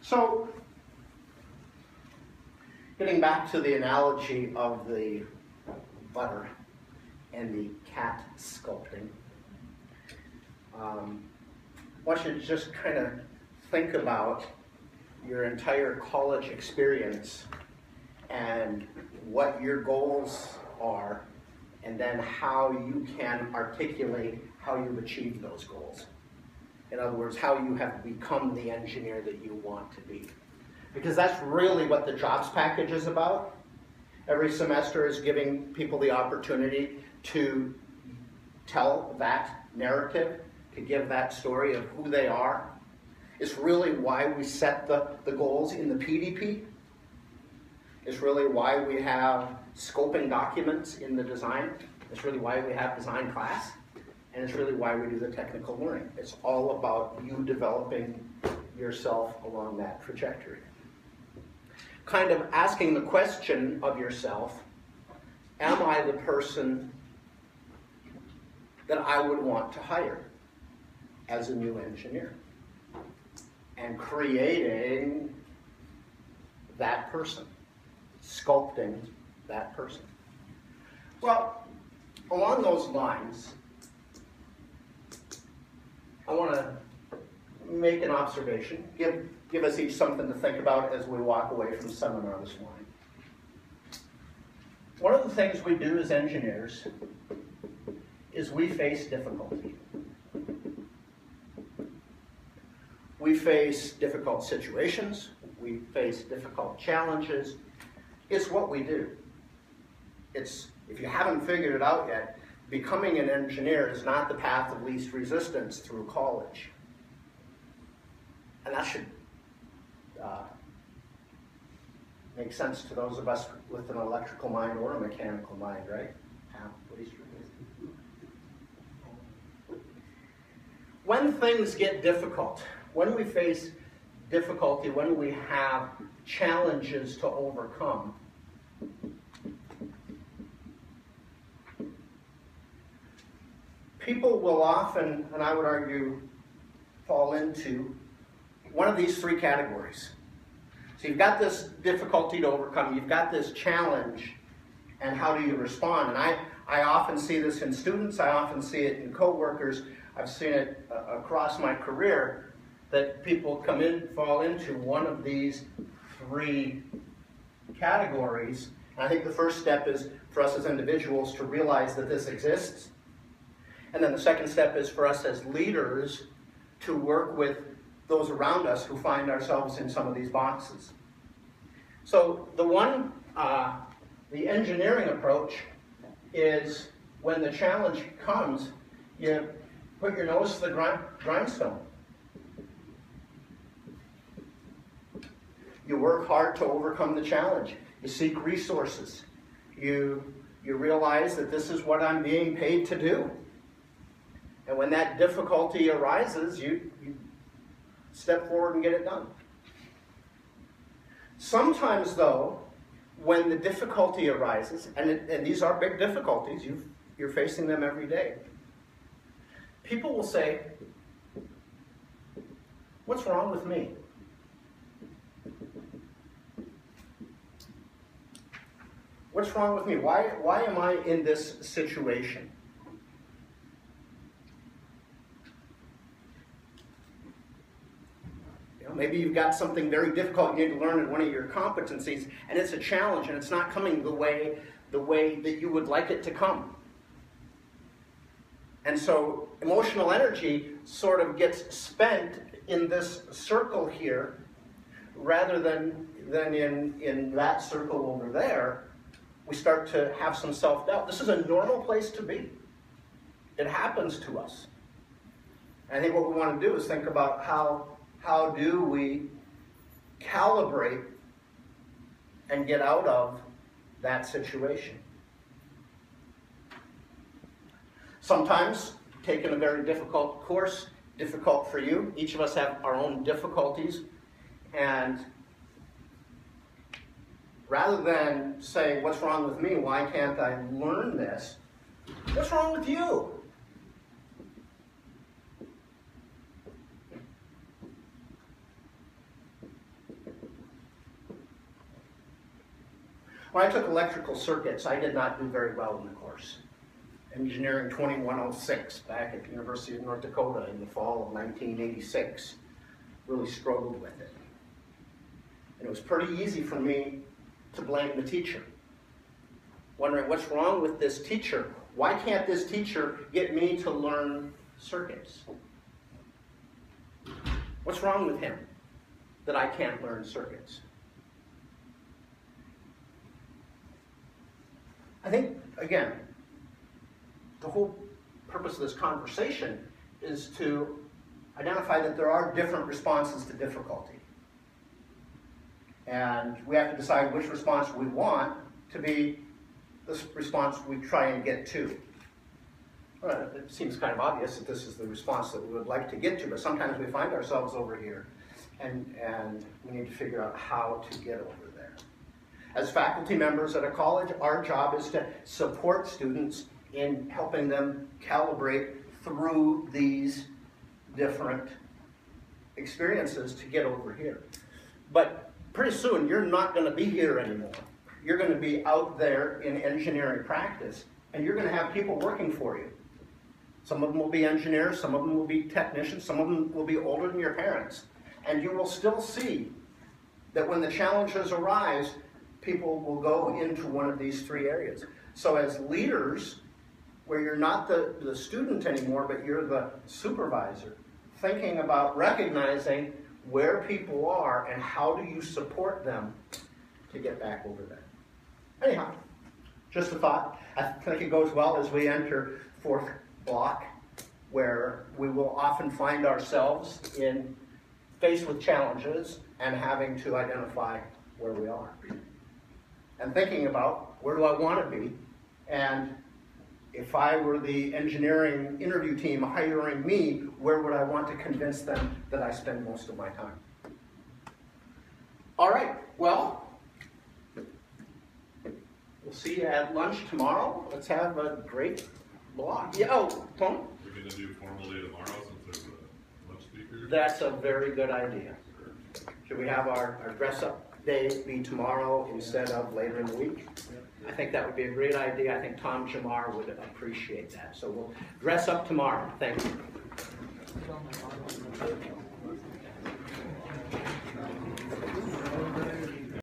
So, getting back to the analogy of the butter and the cat sculpting, I want you to just kind of think about your entire college experience and what your goals are, and then how you can articulate how you've achieved those goals. In other words, how you have become the engineer that you want to be. Because that's really what the jobs package is about. Every semester is giving people the opportunity to tell that narrative, to give that story of who they are. It's really why we set the goals in the PDP. It's really why we have scoping documents in the design. It's really why we have design class. And it's really why we do the technical learning. It's all about you developing yourself along that trajectory. Kind of asking the question of yourself, am I the person that I would want to hire as a new engineer? And creating that person, sculpting that person. Well, along those lines, I want to make an observation, give us each something to think about as we walk away from seminar this morning. One of the things we do as engineers is we face difficulty. We face difficult situations, we face difficult challenges. It's what we do. If you haven't figured it out yet, becoming an engineer is not the path of least resistance through college. And that should make sense to those of us with an electrical mind or a mechanical mind, right? When things get difficult, when we face difficulty, when we have challenges to overcome, people will often, and I would argue, fall into one of these three categories. So you've got this difficulty to overcome, you've got this challenge, and how do you respond? And I often see this in students, I often see it in coworkers, I've seen it across my career, that people fall into one of these three categories. And I think the first step is for us as individuals to realize that this exists. And then the second step is for us as leaders to work with those around us who find ourselves in some of these boxes. So the engineering approach is when the challenge comes, you put your nose to the grindstone. You work hard to overcome the challenge. You seek resources. You realize that this is what I'm being paid to do. And when that difficulty arises, you step forward and get it done. Sometimes, though, when the difficulty arises, and these are big difficulties, you're facing them every day, people will say, what's wrong with me? What's wrong with me? Why am I in this situation? Maybe you've got something very difficult you need to learn in one of your competencies, and it's a challenge, and it's not coming the way that you would like it to come. And so emotional energy sort of gets spent in this circle here, rather than in that circle over there. We start to have some self-doubt. This is a normal place to be. It happens to us. And I think what we want to do is think about how do we calibrate and get out of that situation. Sometimes, taking a very difficult course, difficult for you. Each of us have our own difficulties. And rather than saying, what's wrong with me? Why can't I learn this? What's wrong with you? When I took electrical circuits, I did not do very well in the course. Engineering 2106 back at the University of North Dakota in the fall of 1986. Really struggled with it. And it was pretty easy for me to blame the teacher. Wondering what's wrong with this teacher? Why can't this teacher get me to learn circuits? What's wrong with him that I can't learn circuits? I think, again, the whole purpose of this conversation is to identify that there are different responses to difficulty. And we have to decide which response we want to be the response we try and get to. Well, it seems kind of obvious that this is the response that we would like to get to, but sometimes we find ourselves over here, and we need to figure out how to get over there. As faculty members at a college, our job is to support students in helping them calibrate through these different experiences to get over here. But pretty soon, you're not going to be here anymore. You're going to be out there in engineering practice, and you're going to have people working for you. Some of them will be engineers, some of them will be technicians, some of them will be older than your parents. And you will still see that when the challenges arise, people will go into one of these three areas. So as leaders, where you're not the student anymore, but you're the supervisor, thinking about recognizing where people are and how do you support them to get back over there. Anyhow, just a thought. I think it goes well as we enter fourth block, where we will often find ourselves faced with challenges and having to identify where we are. And thinking about, where do I want to be? And if I were the engineering interview team hiring me, where would I want to convince them that I spend most of my time? All right, well, we'll see you at lunch tomorrow. Let's have a great block. Yeah, oh, Tony? We're going to do formal day tomorrow since there's a lunch speaker. That's a very good idea. Should we have our dress-up day be tomorrow instead of later in the week? I think that would be a great idea. I think Tom Jamar would appreciate that. So we'll dress up tomorrow. Thank you.